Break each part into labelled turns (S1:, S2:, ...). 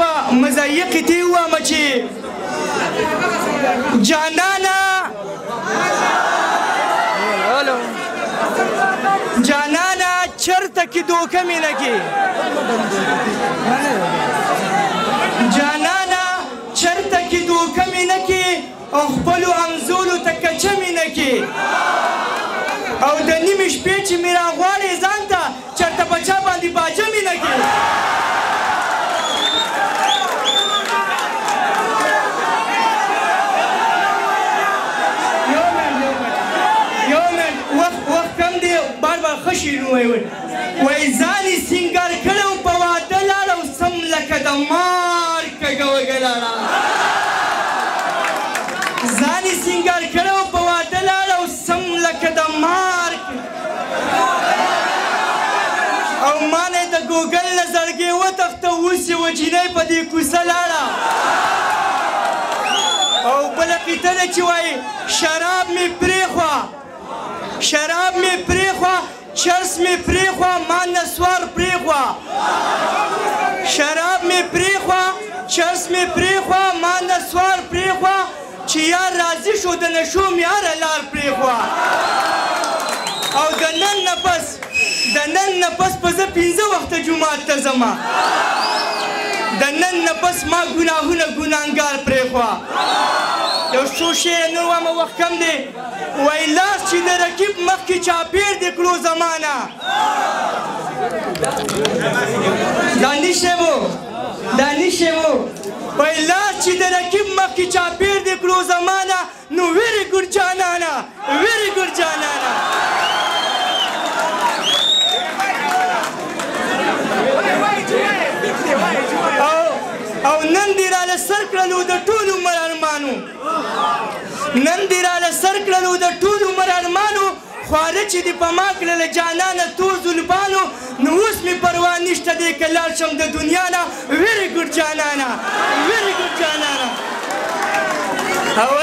S1: به مضایقې ته یې ووایم چې جانانه جانانه چرته کې دوکه مې نه کې جانانه چرته کې دوکه مې نه کې او خپلو انځورو ته کچه مې نه کې او د نیمې شپې چې مې راغواړې ځان ته چېرته په چا باندې باجه مې نه کې یو منټ وخت کم دی بار بار ښه شعر ووایي وایي ځان یې سینګار کړی و په واده لاړه او سم لکه د مار کږه وږه لاړه ځان یې سینګار کړی و په واده لاړه او سم لکه د مار او ما نه د ګوګل نه زړګې وتښته اوس یې وجینۍ په دې کوڅه لاړه او بله قیطه ده چې وایي شراب مې پرېښوه شراب مې پرېښوه چرس مې پرېښوه ما نسوار پرېښوه شراب مې پرېښوه چرس مې پرېښوه ما نسوار پرېښوه چې یار راضي شو د نشو مې هره لار پرېښوه او د نن نه پس په زه 5 وخته جومات ته ځمه د نن نه پس ما ګناهونه ګناهګار پرېښوه یو څو شعر نور وامه وخت کم دی وایي لاس چې د رقیب مخکې چاپېر دې کړو زمانه دانش صاحب وایي لاس چې د رقیب مخکې چاپېر دې کړو زمانه نو ویری ګډ جانانه ویری ګډ جانانه او نن دې راله سر کړلو د ټول عمر ارمانو نن دې راله سر کړلو د ټول عمر ارمانو خواره چې دې په ما کړله جانانه تور زلفانو نو اوس مې پروا نشته دی که لاړ شم د دنیا نه ویری ګډ جانانه ویری ګډ جانانه او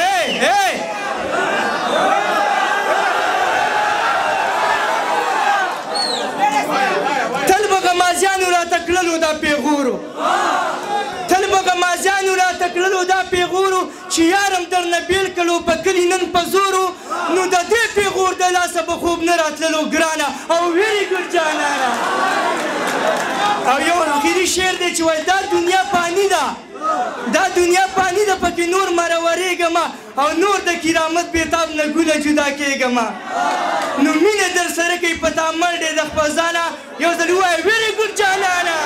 S1: تل به غمازیانو راته کړلو دا پیغورو تل به غمازیانو راته کړلو دا پیغورو چې یارم درنه بیل کړلو په کلي نن په زورو نو د دې پیغور د لاسه به خوب نه راتللو ګرانه او ویری ګډ جانانه او یو آخري شعر دی چې وایي دا دنیا فاني ده دا دنیا فاني ده پکې نور مرورېږم او نور د کرامت بېتاب نه ګوله جدا کېږم نو مینه در سره کوي په تا مړ دی د خپل ځانه یو ځل ووایه ویری ګډ جانانه